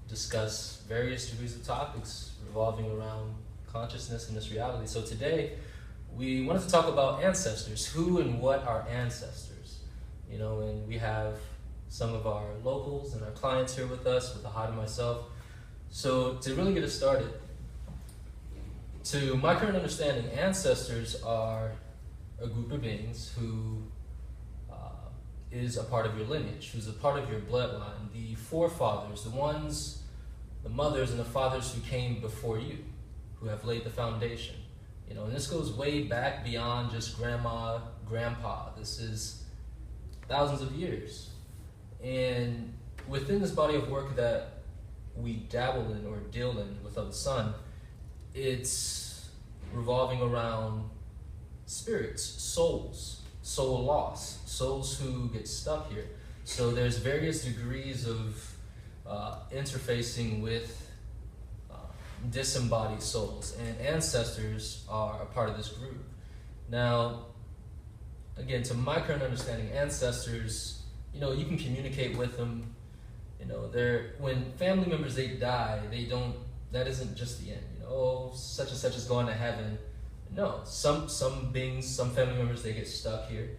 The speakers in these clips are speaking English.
discuss various degrees of topics revolving around consciousness and this reality. So today, we wanted to talk about ancestors. Who and what are ancestors? And we have some of our locals and our clients here with us, with Ahad and myself. So to really get us started, to my current understanding, ancestors are a group of beings who is a part of your lineage, who's a part of your bloodline, the forefathers, the mothers and the fathers who came before you, who have laid the foundation. And this goes way back beyond just grandma, grandpa. This is thousands of years. And within this body of work that we dabble in or deal in with the Sun, it's revolving around spirits, souls, soul loss, souls who get stuck here. So there's various degrees of interfacing with disembodied souls, and ancestors are a part of this group. Now, again, to my current understanding, ancestors, you can communicate with them. When family members, they die, that isn't just the end. Such and such is going to heaven. No, some beings, some family members, they get stuck here,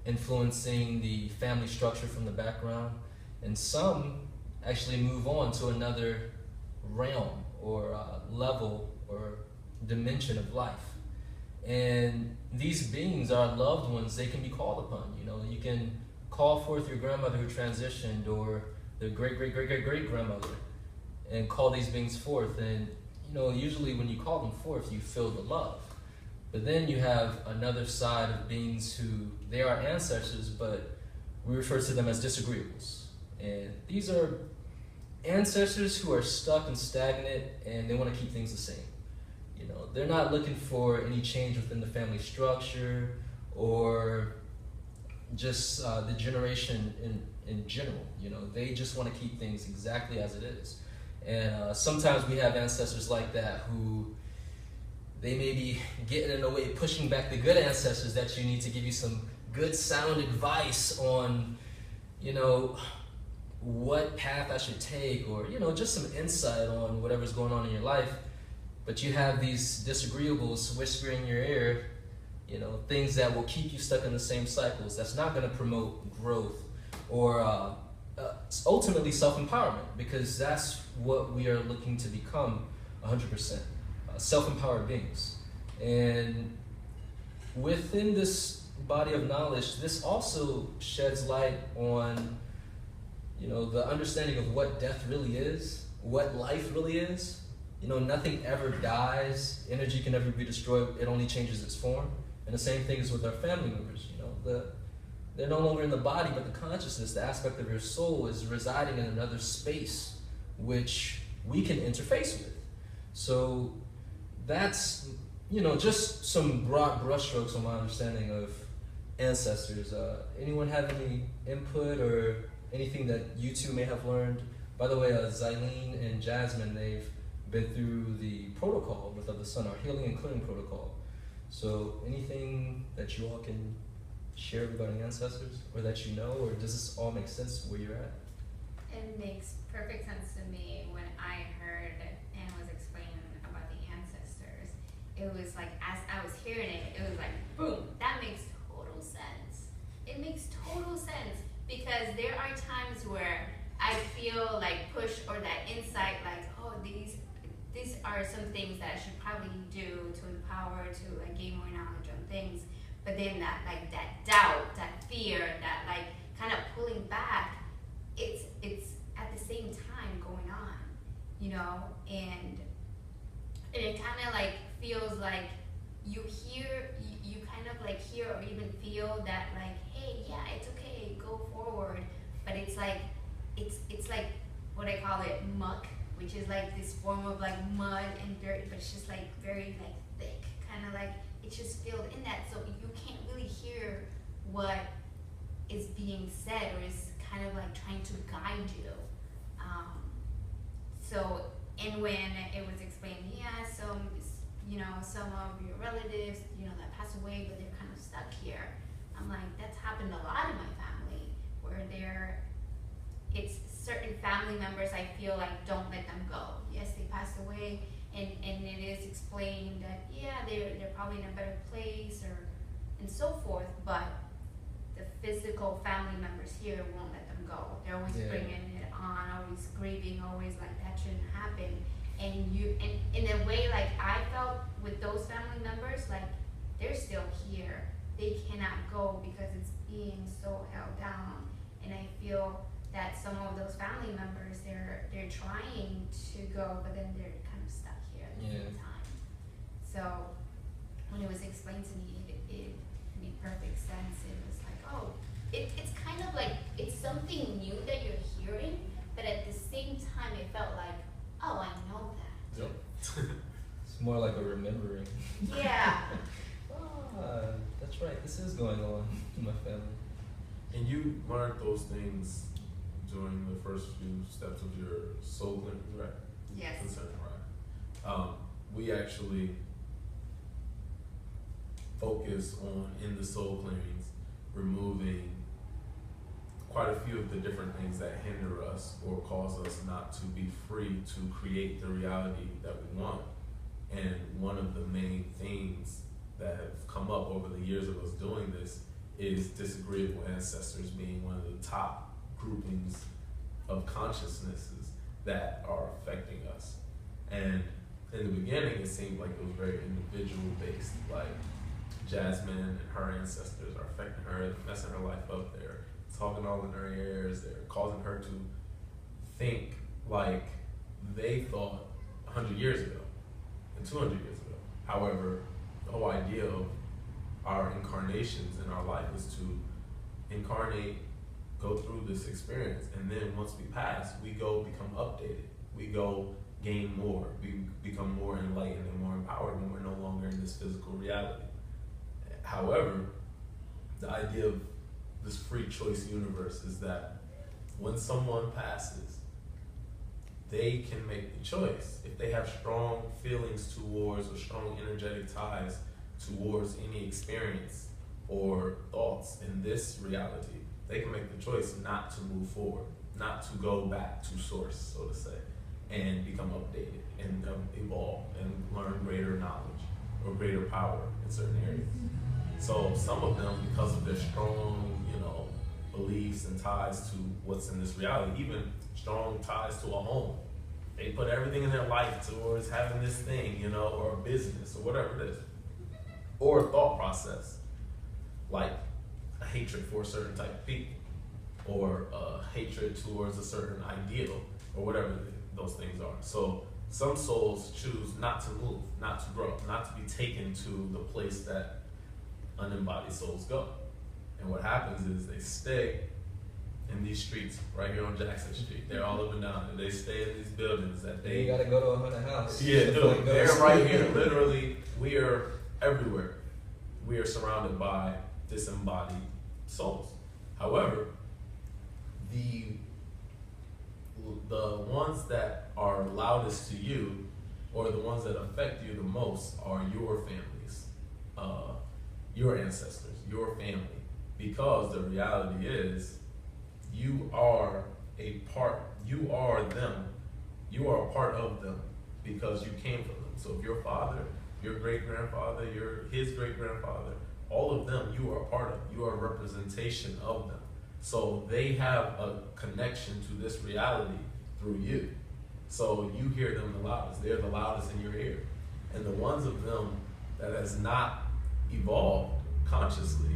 influencing the family structure from the background, and some actually move on to another realm or level or dimension of life. And these beings are loved ones. They can be called upon. You can call forth your grandmother who transitioned, or the great-great-great-great-great-grandmother, and call these beings forth. And usually when you call them forth, you feel the love. But then you have another side of beings who, they are ancestors, but we refer to them as disagreeables. And these are ancestors who are stuck and stagnant, and they want to keep things the same. They're not looking for any change within the family structure or just the generation in general. They just want to keep things exactly as it is. And sometimes we have ancestors like that who, they may be getting in the way, pushing back the good ancestors that you need to give you some good sound advice on, what path I should take, or, just some insight on whatever's going on in your life. But you have these disagreeables whispering in your ear, things that will keep you stuck in the same cycles. That's not going to promote growth or ultimately self-empowerment, because that's what we are looking to become 100%, self-empowered beings. And within this body of knowledge, this also sheds light on the understanding of what death really is, what life really is. Nothing ever dies. Energy can never be destroyed. It only changes its form. And the same thing is with our family members. They're no longer in the body, but the consciousness, the aspect of your soul, is residing in another space, which we can interface with. So that's, just some broad brushstrokes on my understanding of ancestors. Anyone have any input or anything that you two may have learned? By the way, Zylene and Jasmine, they've been through the protocol with the Sun, our healing and clearing protocol. So anything that you all can share regarding ancestors, or that or does this all make sense where you're at? It makes perfect sense to me. When I heard and was explaining about the ancestors, it was like, as I was hearing it, it was like, boom, that makes total sense. It makes total sense, because there are times where I feel like push, or that insight, like, oh, these are some things that I should probably do to empower, to gain more knowledge on things. But then that doubt, that fear, that kind of pulling back, it's at the same time going on, and it kind of feels like you kind of hear or even feel that hey, yeah, it's okay, go forward. But it's like what I call it, muck, which is this form of mud and dirt, but it's just very thick, kind of it's just filled in that, so you can't really hear what is being said, or is kind of trying to guide you. And when it was explained, yeah, some of your relatives, that passed away, but they're kind of stuck here. I'm like, that's happened a lot in my family, where it's certain family members I feel like don't let them go. Yes, they passed away, and it is explained that yeah, they're probably in a better place or and so forth, but the physical family members here won't let them go. They're always bringing it on, always grieving, always like that shouldn't happen. And in a way, like I felt with those family members, like they're still here. They cannot go because it's being so held down. And I feel that some of those family members, they're trying to go, but then they're kind of stuck here at the same time. So when it was explained to me, it made perfect sense. It was like, oh, it's kind of like it's something new that you're hearing, but at the same time, it felt like, oh, I know that. Yep. It's more like a remembering. Yeah. That's right. This is going on in my family. And you learned those things during the first few steps of your soul clearing, right? Yes. Concerning, right. We actually focus on, in the soul clearings, removing quite a few of the different things that hinder us or cause us not to be free to create the reality that we want. And one of the main themes that have come up over the years of us doing this is disagreeable ancestors being one of the top groupings of consciousnesses that are affecting us. And in the beginning, it seemed like it was very individual based, like Jasmine and her ancestors are affecting her, messing her life up, they're talking all in her ears, they're causing her to think like they thought 100 years ago and 200 years ago. However, the whole idea of our incarnations in our life is to incarnate, go through this experience, and then once we pass, we go become updated. We go gain more. We become more enlightened and more empowered when we're no longer in this physical reality. However, the idea of this free choice universe is that when someone passes, they can make the choice. If they have strong feelings towards or strong energetic ties towards any experience or thoughts in this reality, they can make the choice not to move forward, not to go back to source, so to say, and become updated and evolve and learn greater knowledge or greater power in certain areas. So some of them, because of their strong, beliefs and ties to what's in this reality, even strong ties to a home, they put everything in their life towards having this thing, or a business or whatever it is, or a thought process, like a hatred for a certain type of people, or a hatred towards a certain ideal, or whatever those things are. So some souls choose not to move, not to grow, not to be taken to the place that unembodied souls go. And what happens is they stay in these streets right here on Jackson Street. They're all up and down, and they stay in these buildings that they. You gotta go to a haunted house. Yeah, dude, they're right here. Literally, we are everywhere. We are surrounded by disembodied souls. However, the ones that are loudest to you, or the ones that affect you the most, are your families, your ancestors, your family. Because the reality is, you are them. You are a part of them because you came from them. So if your father, your great-grandfather, his great-grandfather, all of them, you are a part of. You are a representation of them. So they have a connection to this reality through you. So you hear them the loudest. They're the loudest in your ear. And the ones of them that has not evolved consciously,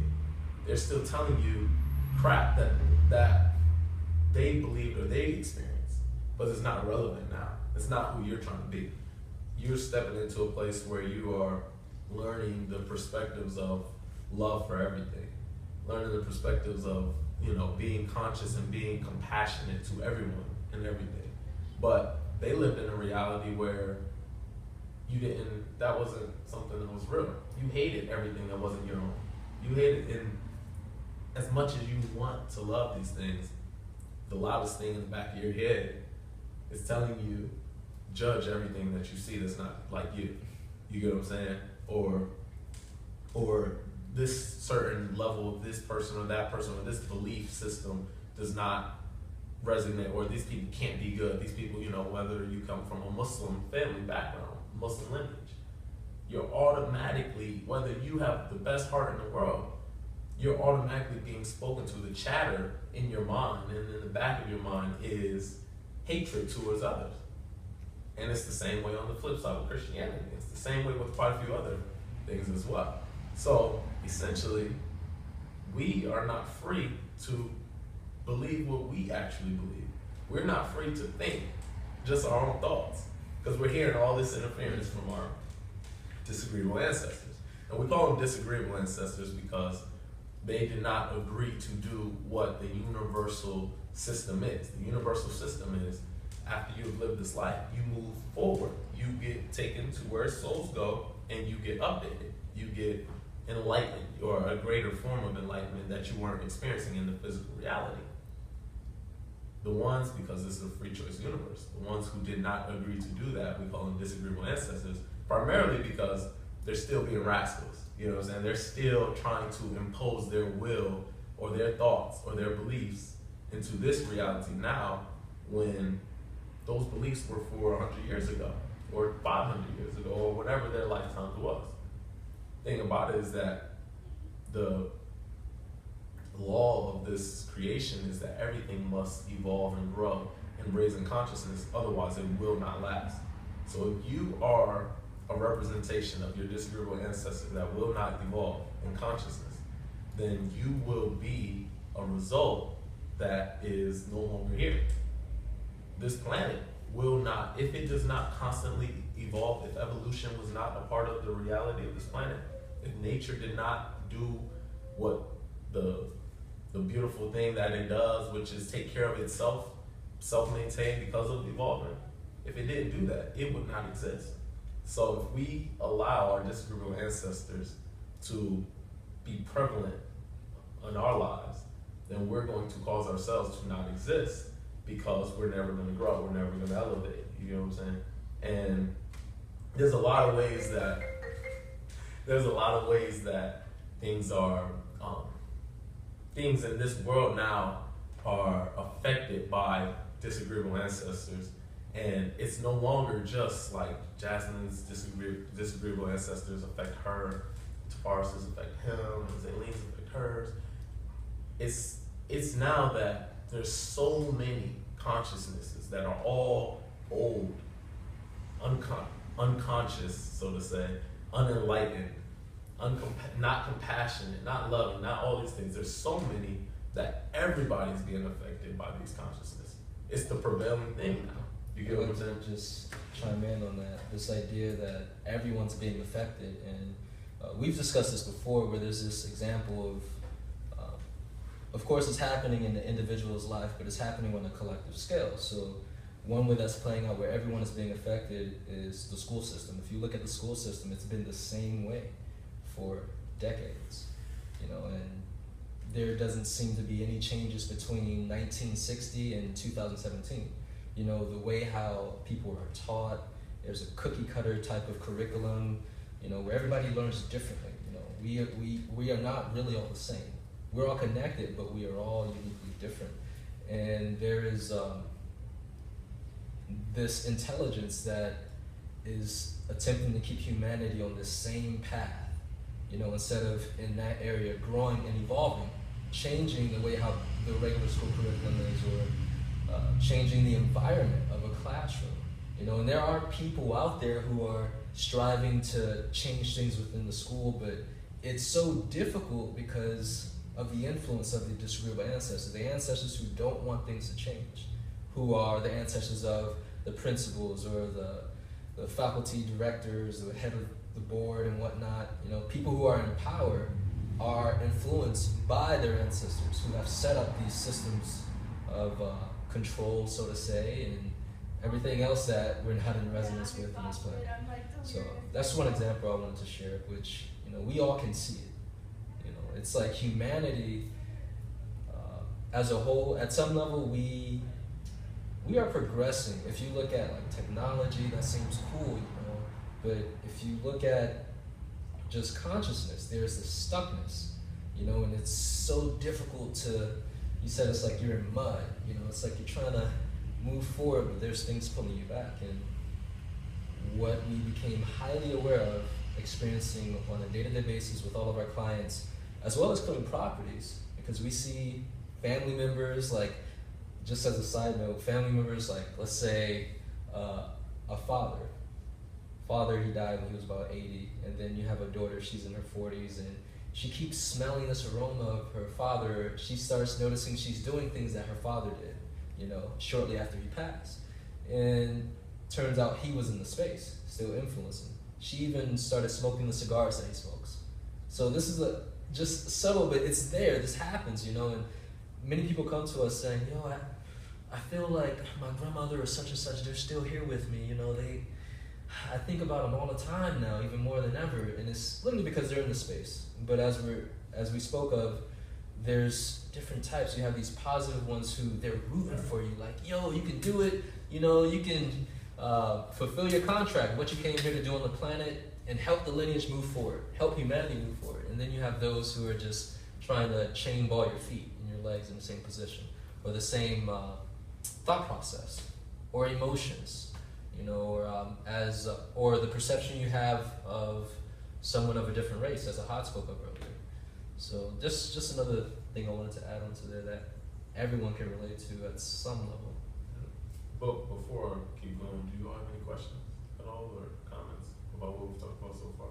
they're still telling you crap that they believed or they experienced, but it's not relevant now. It's not who you're trying to be. You're stepping into a place where you are learning the perspectives of love for everything, learning the perspectives of, being conscious and being compassionate to everyone and everything. But they lived in a reality where that wasn't something that was real. You hated everything that wasn't your own. You hated in as much as you want to love these things, the loudest thing in the back of your head is telling you, judge everything that you see that's not like you. You get what I'm saying? Or this certain level of this person or that person or this belief system does not resonate, or these people can't be good. These people, whether you come from a Muslim family background, Muslim lineage, you're automatically, whether you have the best heart in the world, you're automatically being spoken to. The chatter in your mind and in the back of your mind is hatred towards others. And it's the same way on the flip side of Christianity. It's the same way with quite a few other things as well. So essentially, we are not free to believe what we actually believe. We're not free to think just our own thoughts, because we're hearing all this interference from our disagreeable ancestors. And we call them disagreeable ancestors because they did not agree to do what the universal system is. The universal system is, after you've lived this life, you move forward. You get taken to where souls go, and you get updated. You get enlightened, or a greater form of enlightenment that you weren't experiencing in the physical reality. The ones, because this is a free choice universe, the ones who did not agree to do that, we call them disagreeable ancestors, primarily because they're still being rascals. You know what I'm saying? They're still trying to impose their will or their thoughts or their beliefs into this reality now, when those beliefs were 400 years ago or 500 years ago or whatever their lifetime was. The thing about it is that the law of this creation is that everything must evolve and grow and raise in consciousness, otherwise it will not last. So if you are a representation of your disagreeable ancestor that will not evolve in consciousness, then you will be a result that is no longer here. This planet will not, if it does not constantly evolve, if evolution was not a part of the reality of this planet, if nature did not do what the beautiful thing that it does, which is take care of itself, self-maintain because of evolvement, if it didn't do that, it would not exist. So if we allow our disagreeable ancestors to be prevalent in our lives, then we're going to cause ourselves to not exist, because we're never going to grow, we're never going to elevate. You know what I'm saying? And there's a lot of ways that things are things in this world now are affected by disagreeable ancestors. And it's no longer just like Jasmine's disagreeable ancestors affect her, Tavares' affect him, and Zaylene's affect hers. It's now that there's so many consciousnesses that are all old, unconscious, so to say, unenlightened, not compassionate, not loving, not all these things. There's so many that everybody's being affected by these consciousnesses. It's the prevailing thing now. You get what I'm saying? Just chime in on that. This idea that everyone's being affected, and we've discussed this before, where there's this example of course, it's happening in the individual's life, but it's happening on a collective scale. So one way that's playing out where everyone is being affected is the school system. If you look at the school system, it's been the same way for decades, and there doesn't seem to be any changes between 1960 and 2017. The way how people are taught, there's a cookie cutter type of curriculum, where everybody learns differently. We are not really all the same. We're all connected, but we are all uniquely different. And there is this intelligence that is attempting to keep humanity on this same path, instead of in that area growing and evolving, changing the way how the regular school curriculum is, or changing the environment of a classroom. And there are people out there who are striving to change things within the school, but it's so difficult because of the influence of the disagreeable ancestors, the ancestors who don't want things to change, who are the ancestors of the principals or the faculty directors, the head of the board and whatnot. People who are in power are influenced by their ancestors who have set up these systems of control, so to say, and everything else that we're not in resonance with in this planet. So that's one example I wanted to share, which we all can see it. It's like humanity as a whole, at some level, we are progressing. If you look at like technology, that seems cool, but if you look at just consciousness, there's this stuckness, and it's so difficult to you said it's like you're in mud. You know, it's like you're trying to move forward, but there's things pulling you back. And what we became highly aware of, experiencing on a day-to-day basis with all of our clients, as well as clearing properties, because we see family members, like, just as a side note, family members, like, let's say a father, he died when he was about 80, and then you have a daughter, she's in her 40s, and she keeps smelling this aroma of her father. She starts noticing she's doing things that her father did, you know, shortly after he passed. And turns out he was in the space, still influencing. She even started smoking the cigars that he smokes. So this is just subtle, but it's there, this happens, you know, and many people come to us saying, yo, I feel like my grandmother or such and such, they're still here with me, you know, I think about them all the time now, even more than ever, and it's literally because they're in the space. But as we spoke of, there's different types. You have these positive ones who they're rooting for you, like, yo, you can do it, you know, you can fulfill your contract, what you came here to do on the planet, and help the lineage move forward, help humanity move forward. And then you have those who are just trying to chain ball your feet and your legs in the same position, or the same thought process, or emotions, you know, or the perception you have of someone of a different race, as Ahad spoke of earlier. So just another thing I wanted to add on to there that everyone can relate to at some level. But before I keep going, do you all have any questions at all or comments about what we've talked about so far?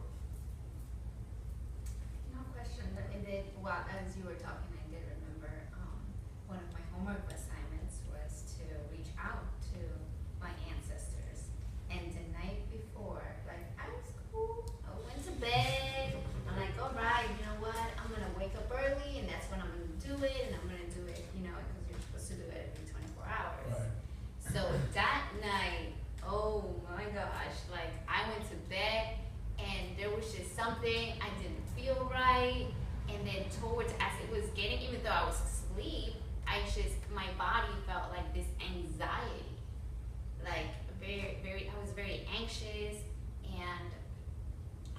No question. And then, well, as you were talking, I did remember one of my homework assignments was to reach out to my ancestors. And the night before, like, I was cool. I went to bed. I'm like, all right, you know what? I'm going to wake up early, and that's when I'm going to do it. And I'm going to do it, you know, because you're supposed to do it every 24 hours. Right. So that night, oh my gosh, like, I went to bed, and there was just something, I didn't feel right. And then towards, as it was getting, even though I was asleep, my body felt like this anxiety. Like, I was very anxious, and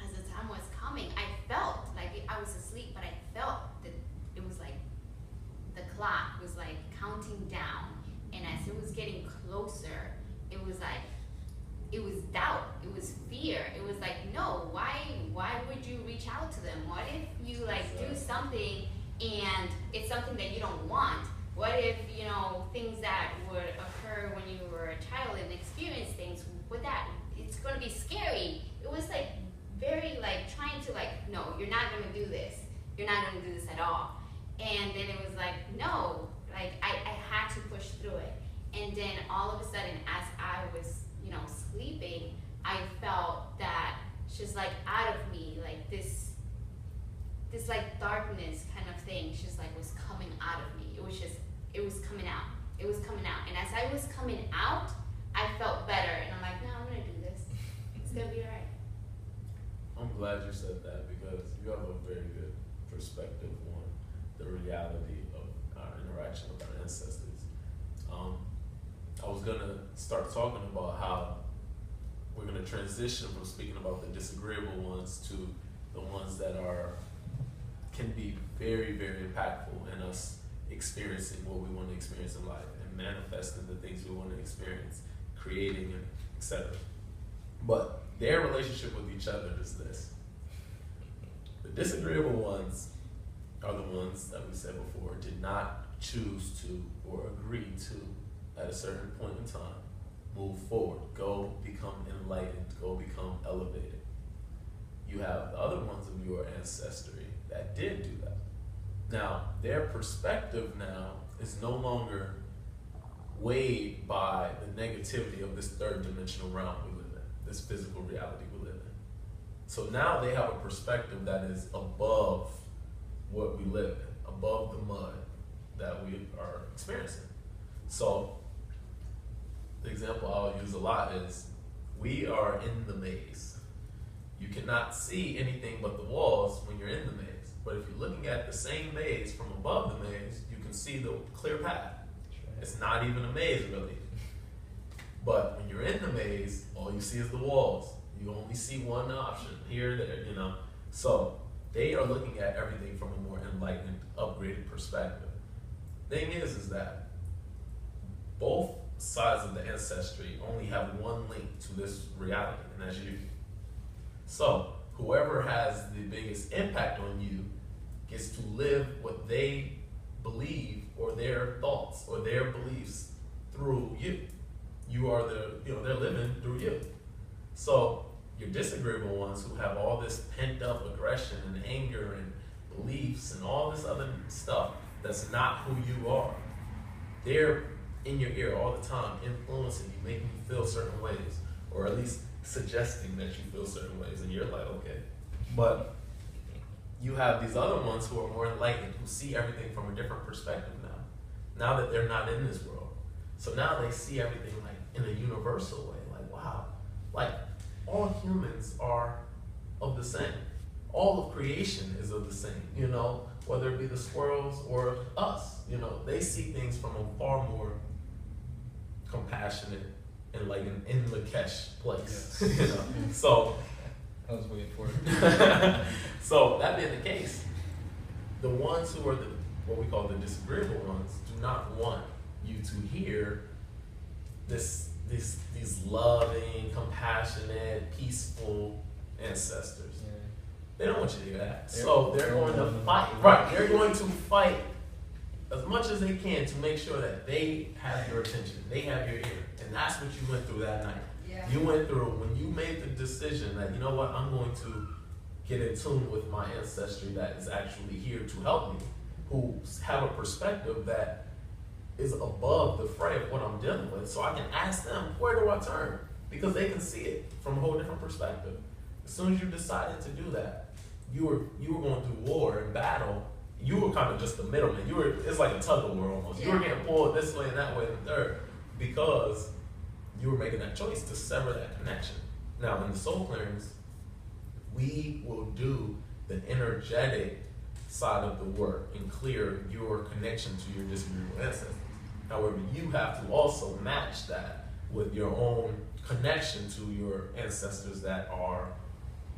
as the time was coming, I felt like I was asleep, but I felt that it was like the clock was like counting down, and as it was getting closer, it was like, it was doubt, it was fear, it was like, no, why would you reach out to them? What if you like do something and it's something that you don't want? What if, you know, things that would occur when you were a child and experience things, it's gonna be scary. It was like very like trying to like, no, you're not gonna do this. You're not gonna do this at all. And then it was like, no, like I had to push through it. And then all of a sudden, as I was, you know, sleeping, I felt that just like out of me, like this like darkness kind of thing, just like was coming out of me. It was coming out. It was coming out. And as I was coming out, I felt better. And I'm like, no, I'm gonna do this. It's gonna be all right. I'm glad you said that, because you have a very good perspective on the reality of our interaction with our ancestors. I was gonna start talking about how we're gonna transition from speaking about the disagreeable ones to the ones that can be very, very impactful in us experiencing what we want to experience in life and manifesting the things we want to experience, creating, and etc. But their relationship with each other is this. The disagreeable ones are the ones that we said before did not choose to or agree to, at a certain point in time, move forward, go become enlightened, go become elevated. You have the other ones of your ancestry that did do that. Now, their perspective now is no longer weighed by the negativity of this third dimensional realm we live in, this physical reality we live in. So now they have a perspective that is above what we live in, above the mud that we are experiencing. So the example I'll use a lot is, we are in the maze. You cannot see anything but the walls when you're in the maze. But if you're looking at the same maze from above the maze, you can see the clear path. It's not even a maze, really. But when you're in the maze, all you see is the walls. You only see one option, here, there, you know. So they are looking at everything from a more enlightened, upgraded perspective. thing is that both sides of the ancestry only have one link to this reality, and that's you. So whoever has the biggest impact on you gets to live what they believe or their thoughts or their beliefs through you. You are they're living through you. So your disagreeable ones who have all this pent up aggression and anger and beliefs and all this other stuff that's not who you are, they're in your ear all the time, influencing you, making you feel certain ways, or at least suggesting that you feel certain ways, and you're like, okay. But you have these other ones who are more enlightened, who see everything from a different perspective now that they're not in this world. So now they see everything like in a universal way, like, wow, like all humans are of the same. All of creation is of the same, whether it be the squirrels or us, they see things from a far more compassionate and like an in Lakesh place, Yes. So I was waiting for it. so that being the case, the ones who are what we call the disagreeable ones do not want you to hear these loving, compassionate, peaceful ancestors. Yeah. They don't want you to hear that. So they're going to fight. Right. They're going to fight as much as they can to make sure that they have your attention. They have your ear. And that's what you went through that night. Yeah. You went through when you made the decision that, you know what, I'm going to get in tune with my ancestry that is actually here to help me, who have a perspective that is above the fray of what I'm dealing with. So I can ask them, where do I turn? Because they can see it from a whole different perspective. As soon as you decided to do that, you were going through war and battle. You were kind of just the middleman. It's like a tug of war almost. Yeah. You were getting pulled this way and that way and third because you were making that choice to sever that connection. Now in the soul clearings, we will do the energetic side of the work and clear your connection to your disagreeable ancestors. However, you have to also match that with your own connection to your ancestors that are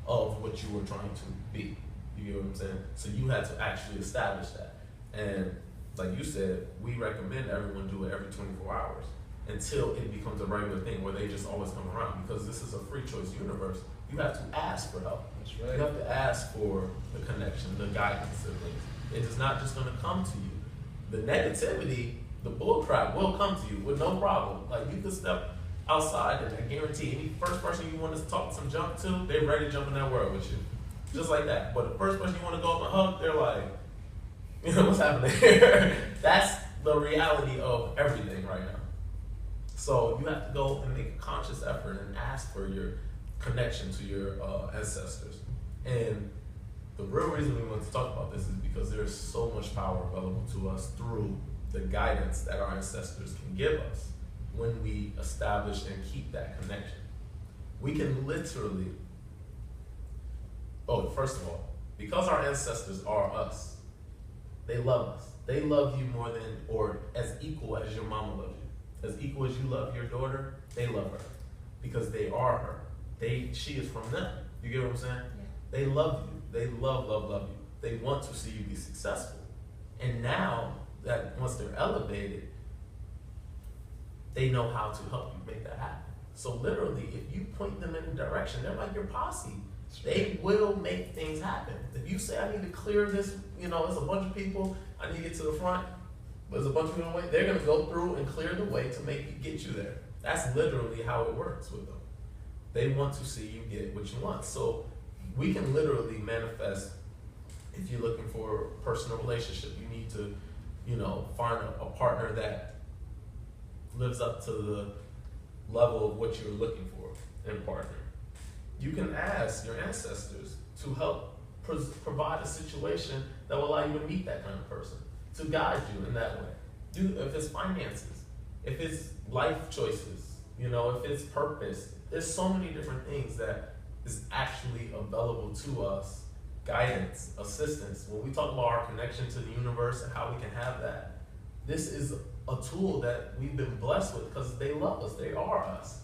of what you were trying to be. You get what I'm saying? So you had to actually establish that. And like you said, we recommend everyone do it every 24 hours until it becomes a regular thing where they just always come around, because this is a free choice universe. You have to ask for help. That's right. You have to ask for the connection, the guidance of things. It is not just going to come to you. The negativity, the bullcrap will come to you with no problem. Like you can step outside and I guarantee any first person you want to talk some junk to, they're ready to jump in that world with you. Just like that. But the first person you want to go up and hug, they're like, what's happening here? That's the reality of everything right now. So you have to go and make a conscious effort and ask for your connection to your ancestors. And the real reason we want to talk about this is because there's so much power available to us through the guidance that our ancestors can give us when we establish and keep that connection. We can literally, first of all, because our ancestors are us, they love us. They love you more than, or as equal as your mama loves you. As equal as you love your daughter, they love her because they are her. She is from them. You get what I'm saying? Yeah. They love you. They love you. They want to see you be successful. And now that once they're elevated, they know how to help you make that happen. So literally, if you point them in a direction, they're like your posse. They will make things happen. If you say, I need to clear this, there's a bunch of people, I need to get to the front, but there's a bunch of people in the way, they're going to go through and clear the way to get you there. That's literally how it works with them. They want to see you get what you want. So we can literally manifest, if you're looking for a personal relationship, you need to, find a partner that lives up to the level of what you're looking for in a partner. You can ask your ancestors to help provide a situation that will allow you to meet that kind of person, to guide you in that way. If it's finances, if it's life choices, if it's purpose, there's so many different things that is actually available to us. Guidance, assistance. When we talk about our connection to the universe and how we can have that, this is a tool that we've been blessed with because they love us. They are us.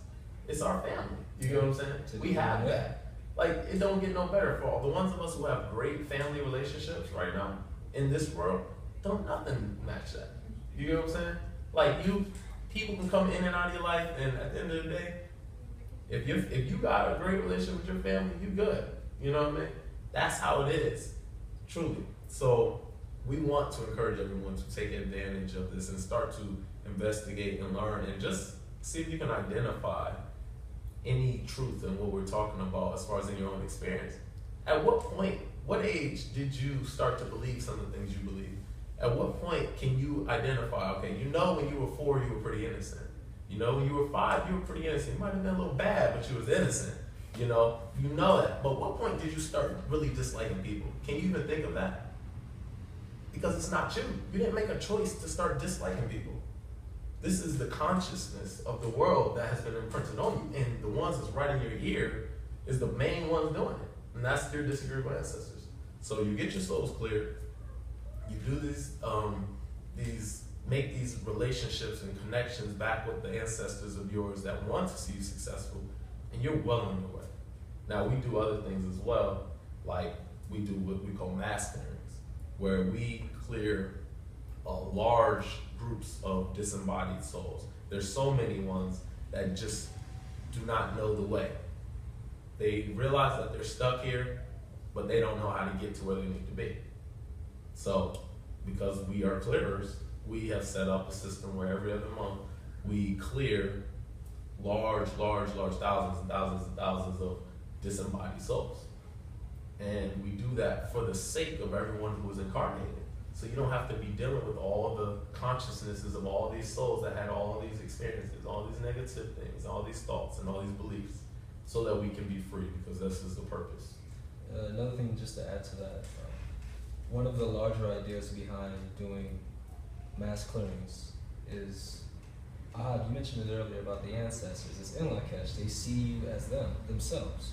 It's our family. You get what I'm saying? We have that. Like, it don't get no better for all. The ones of us who have great family relationships right now in this world, don't nothing match that. You get what I'm saying? Like people can come in and out of your life, and at the end of the day, if you got a great relationship with your family, you good. You know what I mean? That's how it is, truly. So we want to encourage everyone to take advantage of this and start to investigate and learn, and just see if you can identify any truth in what we're talking about as far as in your own experience. At what point, what age did you start to believe some of the things you believe? At what point can you identify, okay, you know when you were 4, you were pretty innocent. You know when you were 5, you were pretty innocent. You might have been a little bad, but you was innocent. You know that. But what point did you start really disliking people? Can you even think of that? Because it's not you. You didn't make a choice to start disliking people. This is the consciousness of the world that has been imprinted on you, and the ones that's right in your ear is the main ones doing it, and that's your disagreeable ancestors. So you get your souls clear, you do make these relationships and connections back with the ancestors of yours that want to see you successful, and you're well on your way. Now we do other things as well, like we do what we call mass clearings, where we clear large groups of disembodied souls. There's so many ones that just do not know the way. They realize that they're stuck here, but they don't know how to get to where they need to be. So, because we are clearers, we have set up a system where every other month we clear large thousands and thousands and thousands of disembodied souls. And we do that for the sake of everyone who is incarnated. So you don't have to be dealing with all the consciousnesses of all these souls that had all these experiences, all these negative things, all these thoughts, and all these beliefs, so that we can be free, because this is the purpose. Another thing, just to add to that, one of the larger ideas behind doing mass clearings is, you mentioned it earlier about the ancestors. It's inline cash. They see you as themselves.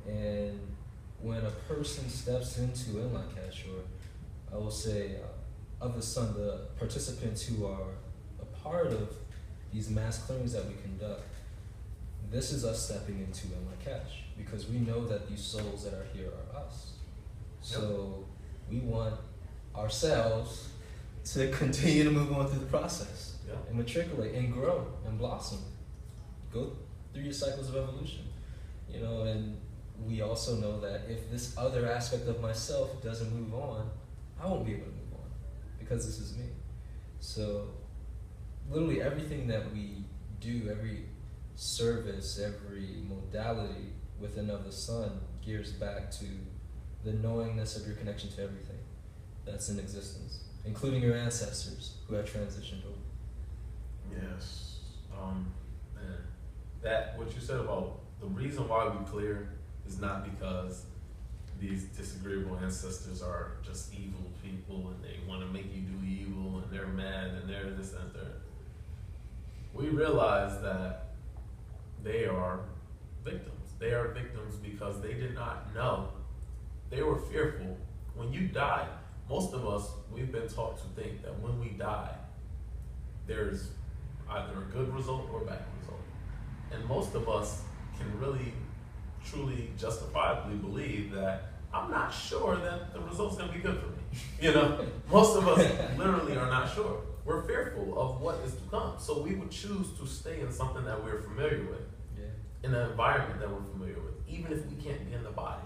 And when a person steps into inline cash, or I will say of the sun, the participants who are a part of these mass clearings that we conduct, this is us stepping into inline cash, because we know that these souls that are here are us. So we want ourselves to continue to move on through the process and matriculate and grow and blossom. Go through your cycles of evolution, and we also know that if this other aspect of myself doesn't move on, I won't be able to move on, because this is me. So literally everything that we do, every service, every modality within of the sun gears back to the knowingness of your connection to everything that's in existence, including your ancestors who have transitioned over. Yes. Man, that what you said about the reason why we clear is not because these disagreeable ancestors are just evil people and they want to make you do evil and they're mad and they're this and that. We realize that they are victims. They are victims because they did not know. They were fearful. When you die, most of us, we've been taught to think that when we die, there's either a good result or a bad result. And most of us can really, truly, justifiably believe that I'm not sure that the result's going to be good for me. Most of us literally are not sure. We're fearful of what is to come. So we would choose to stay in something that we're familiar with, in an environment that we're familiar with, even if we can't be in the body.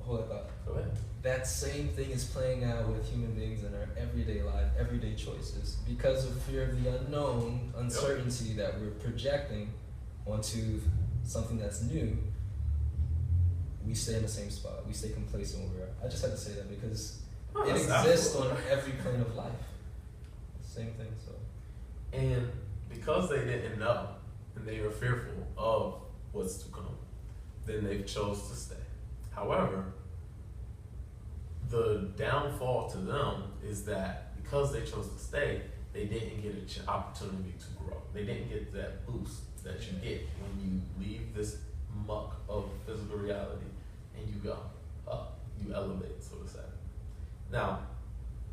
Hold up. Go ahead. That same thing is playing out with human beings in our everyday life, everyday choices. Because of fear of the unknown, uncertainty that we're projecting onto something that's new, we stay in the same spot. We stay complacent where we are. I just had to say that because it exists on every plane of life. Same thing. So, and because they didn't know and they were fearful of what's to come, then they chose to stay. However, the downfall to them is that because they chose to stay, they didn't get an opportunity to grow. They didn't get that boost that you get when you leave this muck of physical reality and you go up, you elevate, so to say. Now,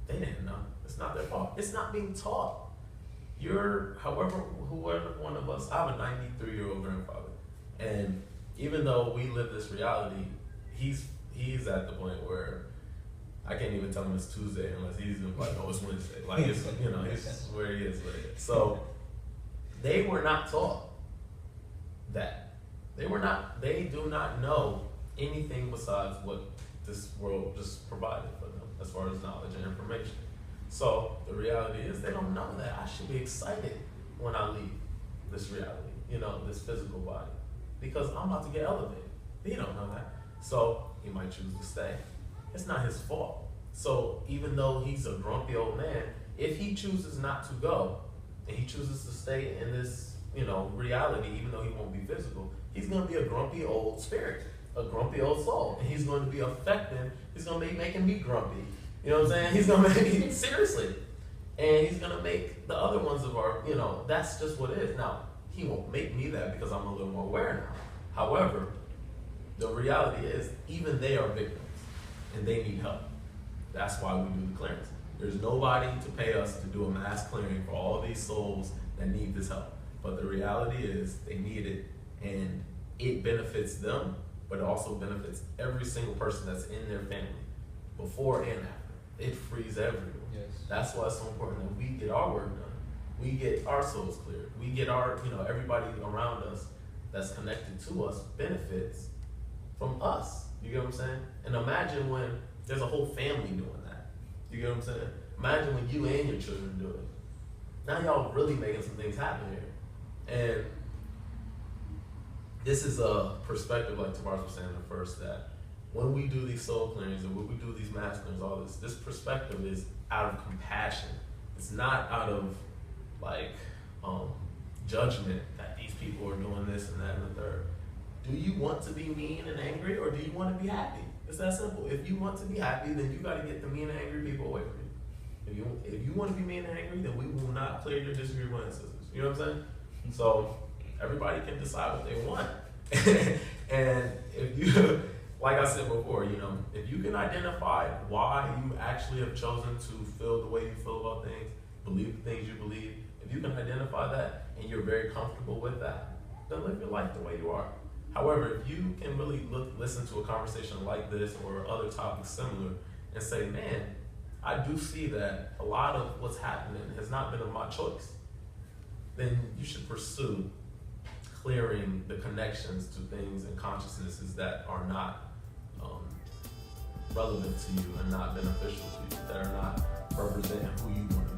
they didn't know. It's not their fault. It's not being taught. Whoever one of us, I have a 93-year-old grandfather, and even though we live this reality, he's at the point where I can't even tell him it's Tuesday unless he's like, oh, it's Wednesday. Like, it's, you know, it's where he is with it. So they were not taught that. They do not know anything besides what this world just provided for them as far as knowledge and information. So the reality is they don't know that I should be excited when I leave this reality, you know, this physical body, because I'm about to get elevated. He don't know that. So he might choose to stay. It's not his fault. So even though he's a grumpy old man, if he chooses not to go and he chooses to stay in this, you know, reality, even though he won't be physical, he's going to be a grumpy old spirit, a grumpy old soul. And he's going to be affecting, he's going to be making me grumpy. You know what I'm saying? He's going to make me, seriously. And he's going to make the other ones of our, you know, that's just what it is. Now, he won't make me that because I'm a little more aware now. However, the reality is, even they are victims, and they need help. That's why we do the clearance. There's nobody to pay us to do a mass clearing for all these souls that need this help. But the reality is, they need it, and it benefits them, but it also benefits every single person that's in their family, before and after. It frees everyone. Yes. That's why it's so important that we get our work done. We get our souls cleared. We get our, you know, everybody around us that's connected to us benefits from us. You get what I'm saying? And imagine when there's a whole family doing that. You get what I'm saying? Imagine when you and your children do it. Now y'all really making some things happen here. And this is a perspective, like Tavares was saying at first, that when we do these soul clearings and when we do these mass clearings, all this perspective is out of compassion. It's not out of like judgment that these people are doing this and that and the third. Do you want to be mean and angry, or do you want to be happy? It's that simple. If you want to be happy, then you got to get the mean and angry people away from you. If you want to be mean and angry, then we will not clear your disagreement ancestors. You know what I'm saying? So everybody can decide what they want. And if you, like I said before, you know, if you can identify why you actually have chosen to feel the way you feel about things, believe the things you believe, if you can identify that and you're very comfortable with that, then live your life the way you are. However, if you can really listen to a conversation like this or other topics similar and say, man, I do see that a lot of what's happening has not been of my choice, then you should pursue clearing the connections to things and consciousnesses that are not relevant to you and not beneficial to you, that are not representing who you want